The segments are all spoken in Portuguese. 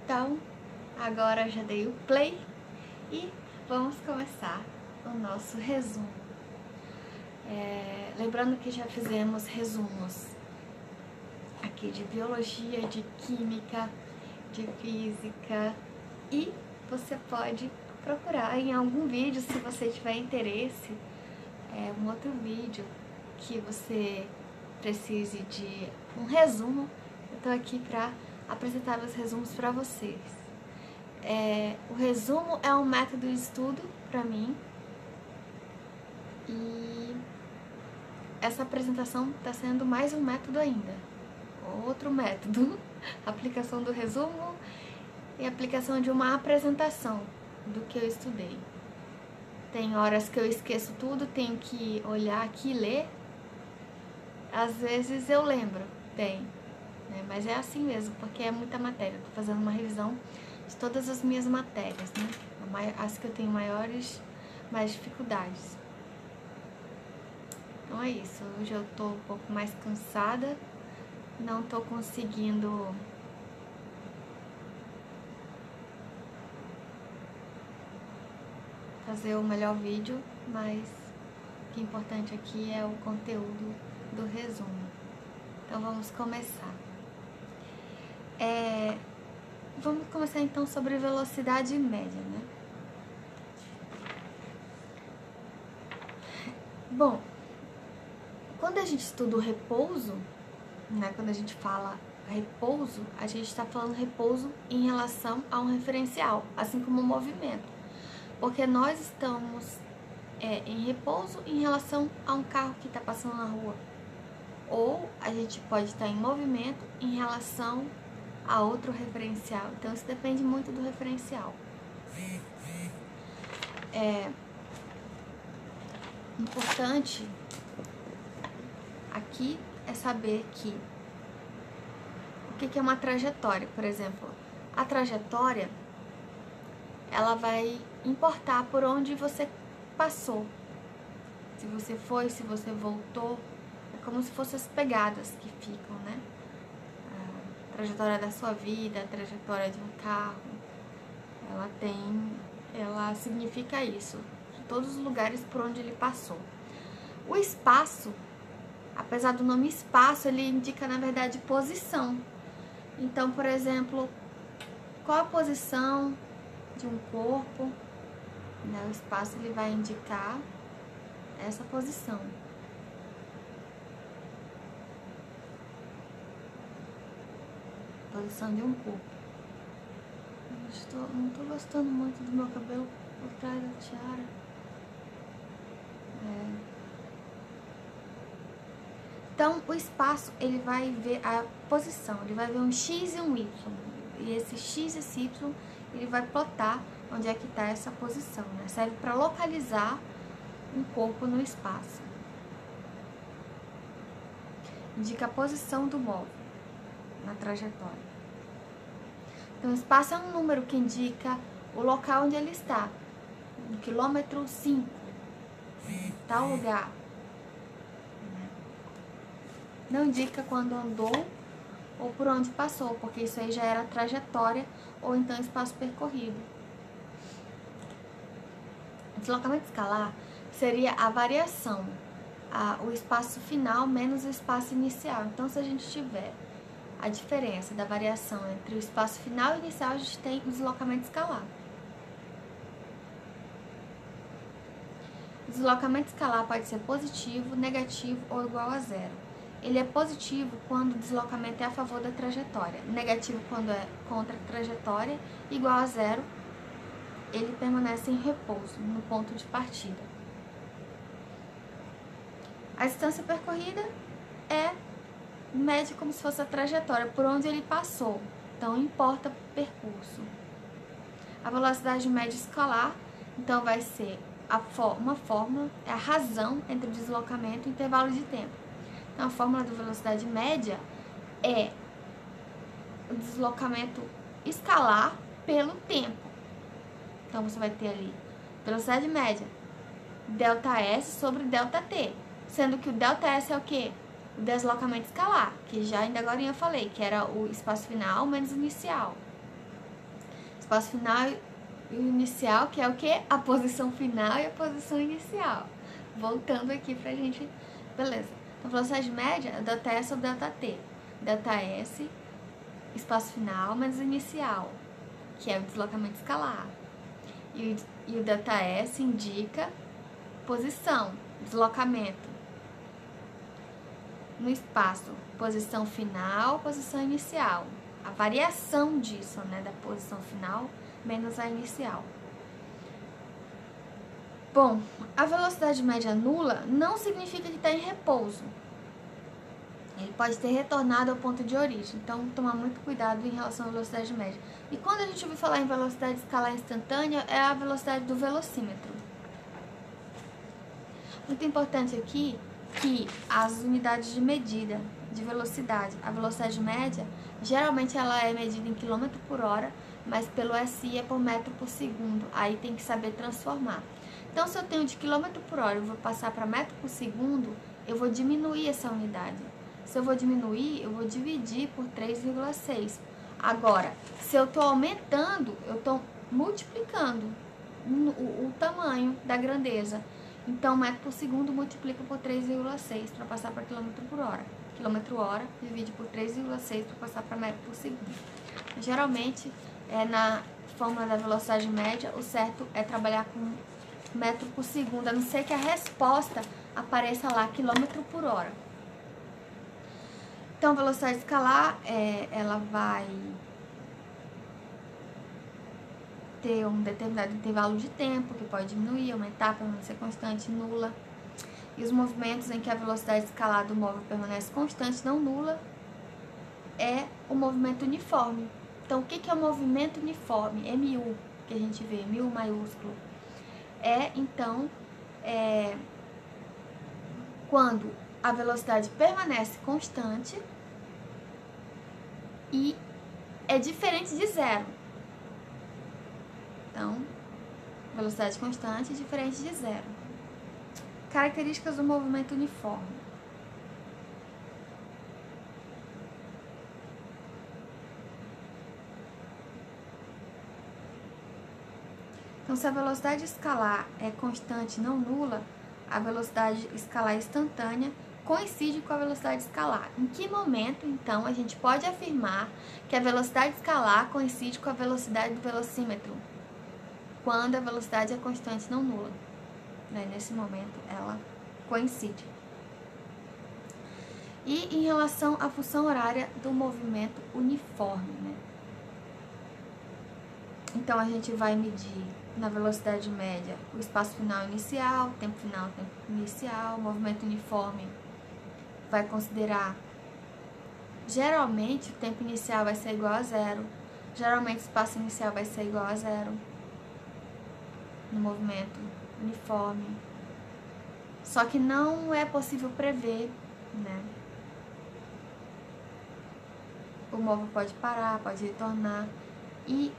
Então, agora eu já dei o play e vamos começar o nosso resumo. Lembrando que já fizemos resumos aqui de biologia, de química, de física, e você pode procurar em algum vídeo, se você tiver interesse, um outro vídeo que você precise de um resumo. Eu tô aqui para apresentar meus resumos para vocês. O resumo é um método de estudo para mim, e essa apresentação está sendo mais um método ainda, outro método, aplicação do resumo e aplicação de uma apresentação do que eu estudei. Tem horas que eu esqueço tudo, tenho que olhar aqui e ler. Às vezes eu lembro, né? Mas é assim mesmo, porque é muita matéria. Estou fazendo uma revisão de todas as minhas matérias, né? As que eu tenho mais dificuldades. Então é isso, hoje eu tô um pouco mais cansada, não tô conseguindo fazer o melhor vídeo, mas o que é importante aqui é o conteúdo do resumo. Então vamos começar. Vamos começar então sobre velocidade média, né? Bom, quando a gente estuda o repouso, né, quando a gente fala repouso, a gente está falando repouso em relação a um referencial, assim como o movimento. Porque nós estamos em repouso em relação a um carro que está passando na rua. Ou a gente pode estar em movimento em relação a outro referencial. Então isso depende muito do referencial. Importante aqui é saber que o que é uma trajetória. Por exemplo, a trajetória, ela vai importar por onde você passou. Se você foi, se você voltou, é como se fossem as pegadas que ficam, né? A trajetória da sua vida, a trajetória de um carro, ela significa isso, de todos os lugares por onde ele passou. O espaço, apesar do nome espaço, ele indica, na verdade, posição. Então, por exemplo, qual a posição de um corpo, né? O espaço ele vai indicar essa posição. Posição de um corpo. Não tô gostando muito do meu cabelo por trás da tiara. Então, o espaço, ele vai ver a posição, ele vai ver um X e um Y. E esse X e esse Y, ele vai plotar onde é que está essa posição, né? Serve para localizar um corpo no espaço. Indica a posição do móvel na trajetória. Então, o espaço é um número que indica o local onde ele está. No quilômetro 5, tal lugar. Não indica quando andou ou por onde passou, porque isso aí já era trajetória ou então espaço percorrido. Deslocamento escalar seria a variação, o espaço final menos o espaço inicial. Então, se a gente tiver a diferença da variação entre o espaço final e inicial, a gente tem o deslocamento escalar. O deslocamento escalar pode ser positivo, negativo ou igual a zero. Ele é positivo quando o deslocamento é a favor da trajetória, negativo quando é contra a trajetória, igual a zero, ele permanece em repouso, no ponto de partida. A distância percorrida mede como se fosse a trajetória, por onde ele passou, então importa o percurso. A velocidade média escalar, então vai ser uma fórmula, é a razão entre o deslocamento e o intervalo de tempo. Então, a fórmula da velocidade média é o deslocamento escalar pelo tempo. Então, você vai ter ali velocidade média, ΔS sobre ΔT, sendo que o ΔS é o quê? O deslocamento escalar, que já ainda agora eu falei, que era o espaço final menos inicial. espaço final e o inicial, que é o que? A posição final e a posição inicial. Voltando aqui pra gente, beleza. Então, velocidade média é delta S ou delta T. Delta S, espaço final, menos inicial, que é o deslocamento escalar. E o delta S indica posição, deslocamento. No espaço, posição final, posição inicial. A variação disso, né, da posição final menos a inicial. Bom, a velocidade média nula não significa que está em repouso. Ele pode ter retornado ao ponto de origem, então tomar muito cuidado em relação à velocidade média. E quando a gente ouve falar em velocidade escalar instantânea, é a velocidade do velocímetro. Muito importante aqui que as unidades de medida de velocidade, a velocidade média, geralmente ela é medida em km por hora, mas pelo SI é por metro por segundo, aí tem que saber transformar. Então, se eu tenho de km por hora e vou passar para metro por segundo, eu vou diminuir essa unidade. Se eu vou diminuir, eu vou dividir por 3,6. Agora, se eu estou aumentando, eu estou multiplicando o tamanho da grandeza. Então, metro por segundo multiplica por 3,6 para passar para quilômetro por hora. Quilômetro hora divide por 3,6 para passar para metro por segundo. Geralmente, na fórmula da velocidade média, o certo é trabalhar com metro por segundo, a não ser que a resposta apareça lá, quilômetro por hora. Então, a velocidade escalar, ela vai ter um determinado intervalo de tempo, que pode diminuir, aumentar, permanecer constante, nula. E os movimentos em que a velocidade escalar do móvel permanece constante, não nula, é o movimento uniforme. Então, o que é o movimento uniforme? É MU, que a gente vê, MU maiúsculo. Então, quando a velocidade permanece constante e é diferente de zero. Então, velocidade constante diferente de zero. Características do movimento uniforme. Então, se a velocidade escalar é constante, não nula, a velocidade escalar instantânea coincide com a velocidade escalar. Em que momento, então, a gente pode afirmar que a velocidade escalar coincide com a velocidade do velocímetro? Quando a velocidade é constante, não nula. Nesse momento, ela coincide. E em relação à função horária do movimento uniforme, né? Então, a gente vai medir na velocidade média o espaço final inicial, tempo final, tempo inicial. O movimento uniforme vai considerar, geralmente, o tempo inicial vai ser igual a zero. Geralmente, o espaço inicial vai ser igual a zero no movimento uniforme. Só que não é possível prever, né? O móvel pode parar, pode retornar. E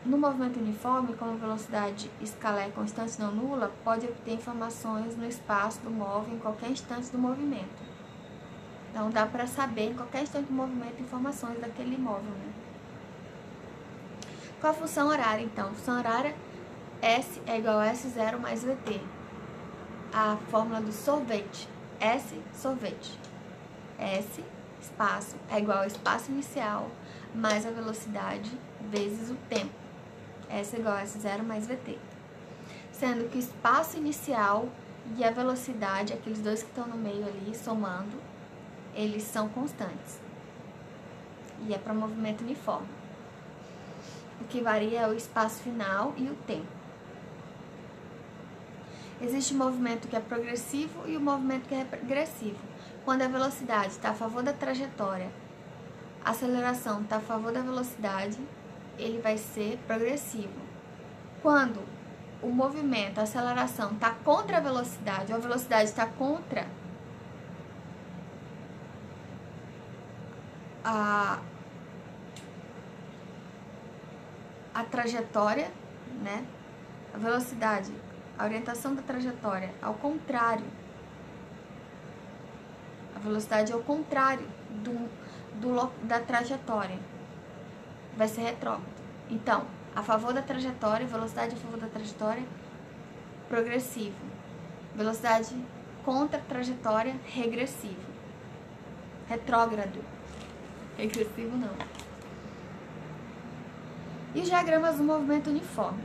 no movimento uniforme, como a velocidade escalar é constante não nula, pode obter informações no espaço do móvel em qualquer instante do movimento. Então, dá para saber em qualquer instante do movimento informações daquele móvel, né? Qual a função horária, então? A função horária, S é igual a S0 mais VT. A fórmula do sorvete. S, sorvete. S, espaço, é igual ao espaço inicial mais a velocidade vezes o tempo. S é igual a S0 mais VT. Sendo que o espaço inicial e a velocidade, aqueles dois que estão no meio ali, somando, eles são constantes. E é para movimento uniforme. O que varia é o espaço final e o tempo. Existe o movimento que é progressivo e o movimento que é regressivo. Quando a velocidade está a favor da trajetória, a aceleração está a favor da velocidade, ele vai ser progressivo. Quando o movimento, a aceleração está contra a velocidade, ou a velocidade está contra a trajetória, né? A velocidade, a orientação da trajetória ao contrário. A velocidade é o contrário da trajetória. Vai ser retrógrado. Então, A favor da trajetória, velocidade a favor da trajetória, progressivo. Velocidade contra a trajetória, regressivo. Retrógrado. Regressivo não. E os diagramas do movimento uniforme.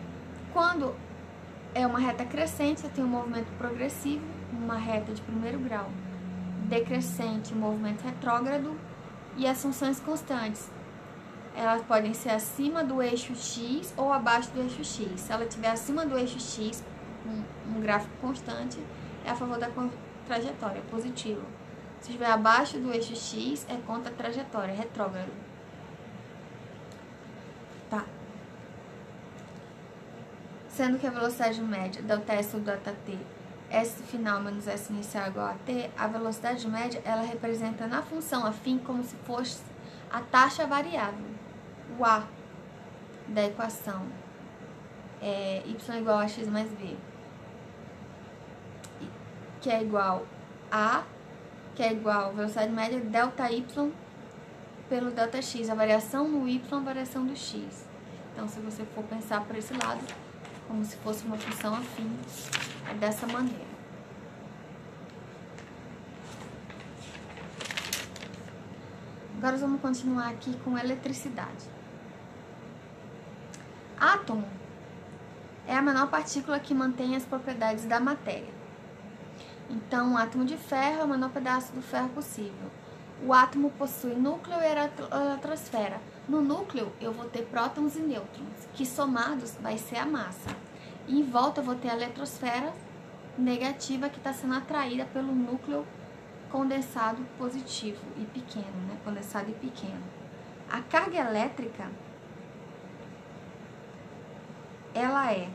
Quando é uma reta crescente, você tem um movimento progressivo, uma reta de primeiro grau. Decrescente, um movimento retrógrado. E as funções constantes. Elas podem ser acima do eixo X ou abaixo do eixo X. Se ela estiver acima do eixo X, um gráfico constante, é a favor da trajetória, positivo. Se estiver abaixo do eixo X, é contra a trajetória, retrógrado. Tá. Sendo que a velocidade média, ΔS ou ΔT, S final menos S inicial é igual a T, a velocidade média, ela representa na função afim como se fosse a taxa variável, o A da equação, Y igual a X mais B, que é igual a, que é igual a velocidade média ΔY pelo ΔX, a variação no Y, a variação do X. Então, se você for pensar por esse lado, como se fosse uma função afim, é dessa maneira. Agora vamos continuar aqui com eletricidade. Átomo é a menor partícula que mantém as propriedades da matéria. Então, o átomo de ferro é o menor pedaço do ferro possível. O átomo possui núcleo e eletrosfera. No núcleo, eu vou ter prótons e nêutrons, que somados vai ser a massa. E em volta eu vou ter a eletrosfera negativa, que está sendo atraída pelo núcleo condensado positivo e pequeno, né? Condensado e pequeno. A carga elétrica, ela é...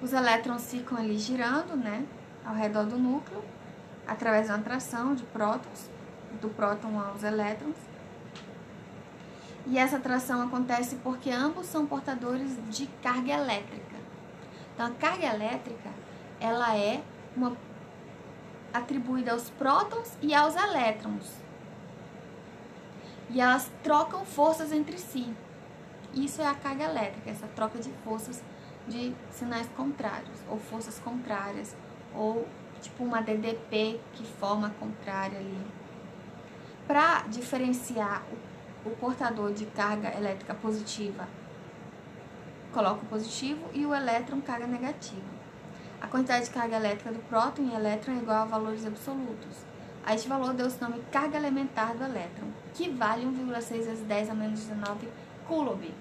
Os elétrons ficam ali girando, né? Ao redor do núcleo, através de uma atração de prótons, do próton aos elétrons. E essa atração acontece porque ambos são portadores de carga elétrica. Então, a carga elétrica, ela é atribuída aos prótons e aos elétrons. E elas trocam forças entre si. Isso é a carga elétrica, essa troca de forças de sinais contrários, ou forças contrárias, ou tipo uma DDP que forma a contrária ali. Para diferenciar o portador de carga elétrica positiva, coloca o positivo, e o elétron carga negativa. A quantidade de carga elétrica do próton e elétron é igual a valores absolutos. A este valor deu-se o nome carga elementar do elétron, que vale 1,6 vezes 10 a menos 19 coulomb.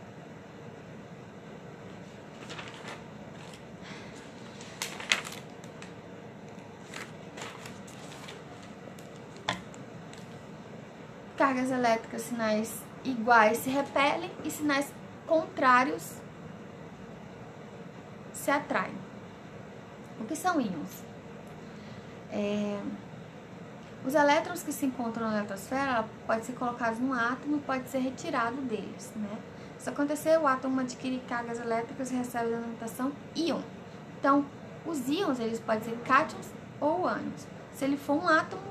Cargas elétricas, sinais iguais se repelem e sinais contrários se atraem. O que são íons? Os elétrons que se encontram na eletrosfera podem ser colocados num átomo e pode ser retirado deles, né? Se acontecer, o átomo adquire cargas elétricas e recebe a denotação íon. Então, os íons, eles podem ser cátions ou ânions. Se ele for um átomo,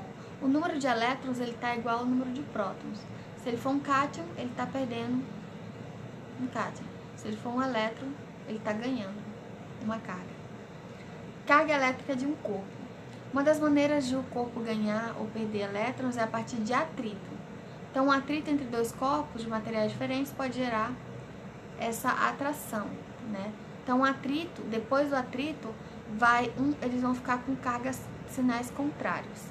o número de elétrons ele está igual ao número de prótons. Se ele for um cátion, ele está perdendo um cátion. Se ele for um elétron, ele está ganhando uma carga. Carga elétrica de um corpo. Uma das maneiras de o corpo ganhar ou perder elétrons é a partir de atrito. Então, um atrito entre dois corpos de materiais diferentes pode gerar essa atração, né? Então, um atrito, depois do atrito, eles vão ficar com cargas, sinais contrários,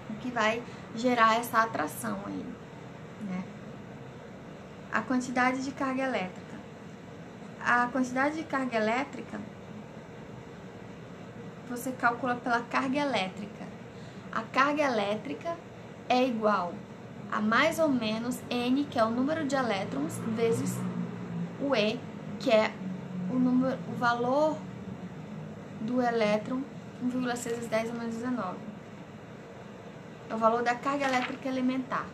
o que vai gerar essa atração aí, né? A quantidade de carga elétrica. A quantidade de carga elétrica você calcula pela carga elétrica. A carga elétrica é igual a mais ou menos N, que é o número de elétrons, vezes o E, que é o valor do elétron, 1,6 vezes 10 a menos 19. É o valor da carga elétrica elementar.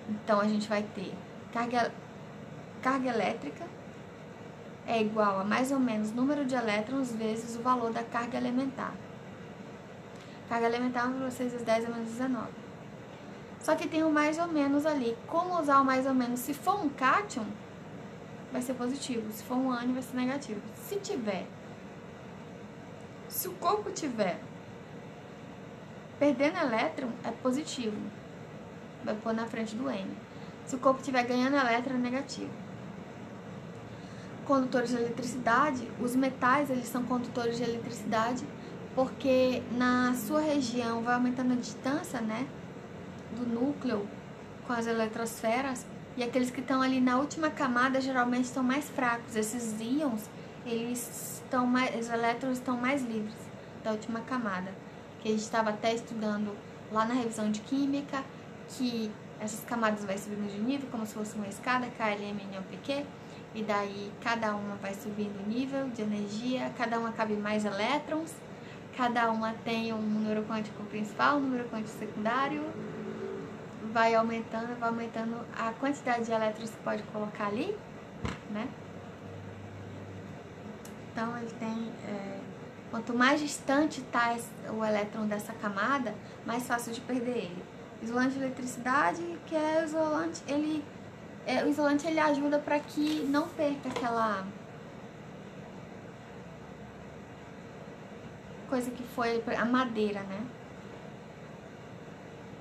Então, a gente vai ter carga elétrica é igual a mais ou menos número de elétrons vezes o valor da carga elementar. Carga elementar é 1,6 vezes 10 a menos 19. Só que tem o mais ou menos ali. Como usar o mais ou menos? Se for um cátion, vai ser positivo. Se for um ânion, vai ser negativo. Se o corpo tiver perdendo elétron, é positivo. Vai pôr na frente do N. Se o corpo estiver ganhando elétron, é negativo. Condutores de eletricidade, os metais, eles são condutores de eletricidade porque na sua região vai aumentando a distância, né, do núcleo com as eletrosferas, e aqueles que estão ali na última camada geralmente estão mais fracos. Esses íons, os elétrons estão mais livres da última camada, que a gente estava até estudando lá na revisão de química, que essas camadas vai subindo de nível como se fosse uma escada, KLM, N, PQ, e daí cada uma vai subindo o nível de energia, cada uma cabe mais elétrons, cada uma tem um número quântico principal, um número quântico secundário, vai aumentando a quantidade de elétrons que pode colocar ali, né? Então ele tem, quanto mais distante está o elétron dessa camada, mais fácil de perder ele. Isolante de eletricidade, que é o isolante, o isolante ele ajuda para que não perca aquela coisa que foi a madeira, né?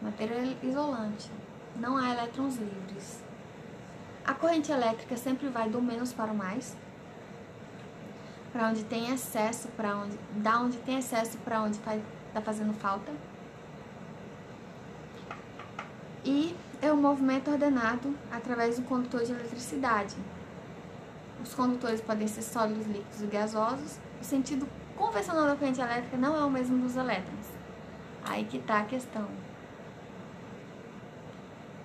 Madeira é isolante, não há elétrons livres. A corrente elétrica sempre vai do menos para o mais, para onde tem excesso, da onde tem excesso para onde está fazendo falta. E é um movimento ordenado através do condutor de eletricidade. Os condutores podem ser sólidos, líquidos e gasosos. O sentido convencional da corrente elétrica não é o mesmo dos elétrons. Aí que está a questão.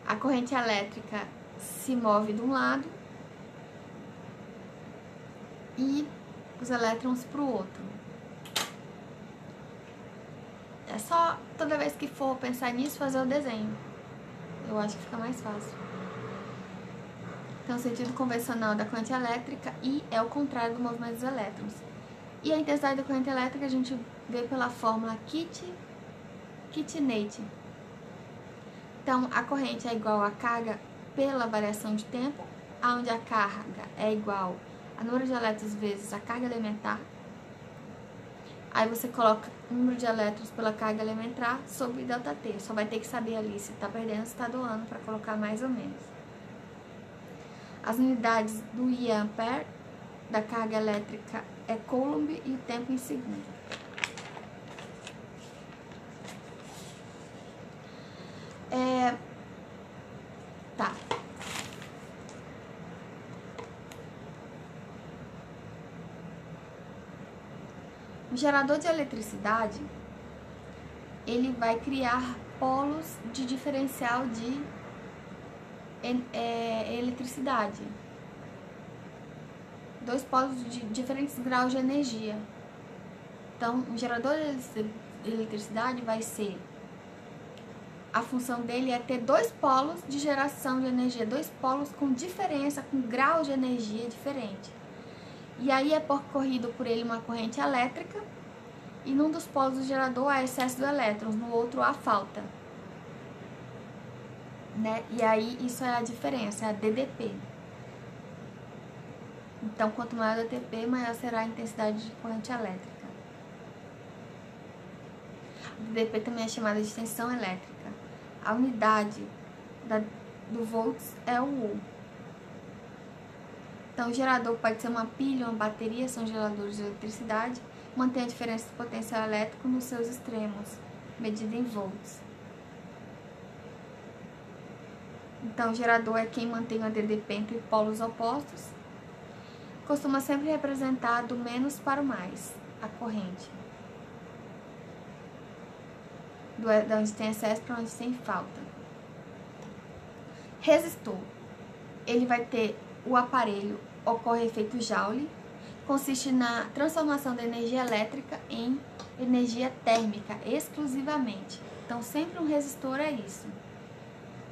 A corrente elétrica se move de um lado e os elétrons para o outro. É só, toda vez que for pensar nisso, fazer o desenho. Eu acho que fica mais fácil. Então, o sentido convencional da corrente elétrica e é o contrário do movimento dos elétrons. E a intensidade da corrente elétrica a gente vê pela fórmula Kitnate. Então, a corrente é igual à carga pela variação de tempo, onde a carga é igual a número de elétrons vezes a carga elementar. Aí você coloca o número de elétrons pela carga elementar sobre ΔT. Só vai ter que saber ali se está perdendo ou se está doando para colocar mais ou menos. As unidades do IA-ampere da carga elétrica é Coulomb e o tempo em segundo. Tá. O gerador de eletricidade, ele vai criar polos de diferencial de eletricidade. Dois polos de diferentes graus de energia. Então, o gerador de eletricidade vai ser... A função dele é ter dois polos de geração de energia, dois polos com diferença, com grau de energia diferente. E aí é percorrido por ele uma corrente elétrica, e num dos polos do gerador há excesso de elétrons, no outro há falta. Né? E aí isso é a diferença, é a DDP. Então, quanto maior o DDP, maior será a intensidade de corrente elétrica. O DDP também é chamada de tensão elétrica. A unidade do volts é o Ohm. Então, o gerador pode ser uma pilha, uma bateria, são geradores de eletricidade, mantém a diferença do potencial elétrico nos seus extremos, medida em volts. Então, o gerador é quem mantém o DDP entre polos opostos. Costuma sempre representar do menos para o mais, a corrente. De onde tem excesso para onde tem falta. Resistor. Ele vai ter o aparelho, ocorre efeito Joule, consiste na transformação da energia elétrica em energia térmica, exclusivamente. Então, sempre um resistor é isso.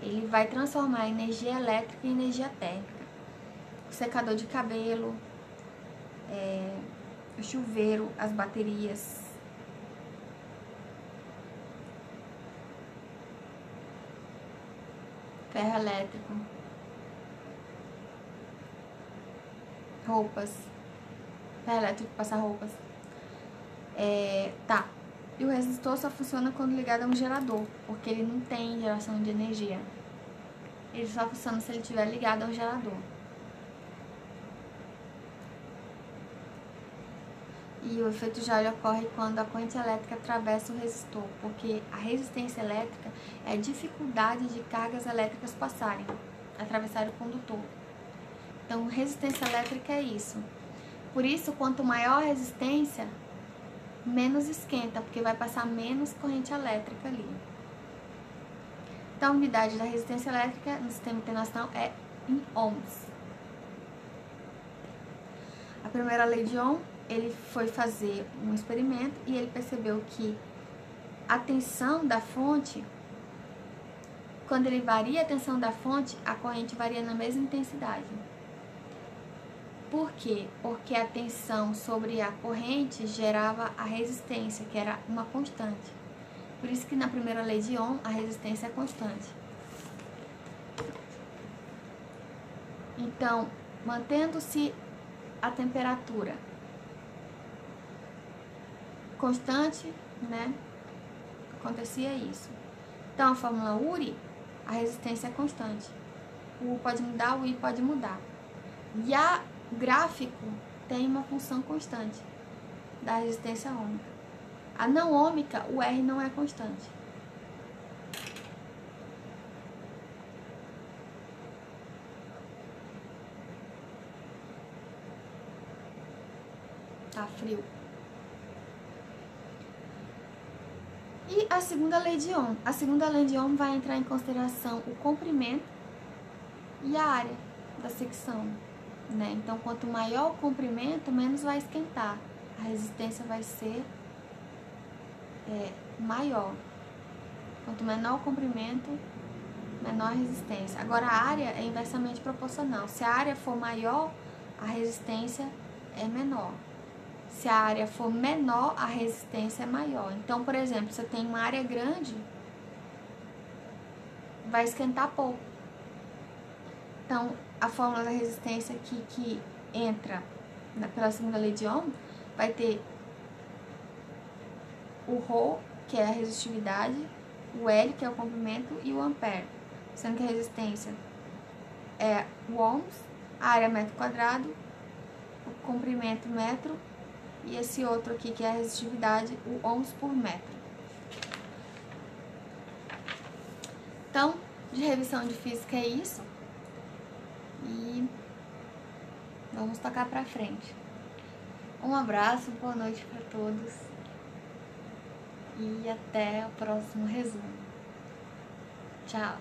Ele vai transformar a energia elétrica em energia térmica. O secador de cabelo, o chuveiro, as baterias. ferro elétrico, roupas, ferro elétrico, passar roupas. Tá. E o resistor só funciona quando ligado a um gerador, porque ele não tem geração de energia. Ele só funciona se ele estiver ligado a um gerador. E o efeito Joule ocorre quando a corrente elétrica atravessa o resistor, porque a resistência elétrica é a dificuldade de cargas elétricas passarem, atravessar o condutor. Então, resistência elétrica é isso. Por isso, quanto maior a resistência, menos esquenta, porque vai passar menos corrente elétrica ali. Então, a unidade da resistência elétrica no sistema internacional é em ohms. A primeira lei de Ohm, ele foi fazer um experimento e ele percebeu que a tensão da fonte, quando ele varia a tensão da fonte, a corrente varia na mesma intensidade. Por quê? Porque a tensão sobre a corrente gerava a resistência, que era uma constante. Por isso que na primeira lei de Ohm, a resistência é constante. Então, mantendo-se a temperatura constante, né? Acontecia isso. Então, a fórmula URI, a resistência é constante. O U pode mudar, o I pode mudar. E o gráfico tem uma função constante da resistência ômica. A não ômica, o R não é constante. Tá frio. E a segunda lei de Ohm. A segunda lei de Ohm vai entrar em consideração o comprimento e a área da secção, né? Então, quanto maior o comprimento, menos vai esquentar. A resistência vai ser maior. Quanto menor o comprimento, menor a resistência. Agora, a área é inversamente proporcional. Se a área for maior, a resistência é menor. Se a área for menor, a resistência é maior. Então, por exemplo, você tem uma área grande, vai esquentar pouco. Então, a fórmula da resistência aqui que entra pela segunda lei de Ohm vai ter o Rho, que é a resistividade, o L, que é o comprimento, e o ampere. Sendo que a resistência é o ohms, a área é metro quadrado, o comprimento metro, e esse outro aqui que é a resistividade, o ohms por metro. Então, de revisão de física é isso. E vamos tocar pra frente. Um abraço, boa noite para todos. E até o próximo resumo. Tchau!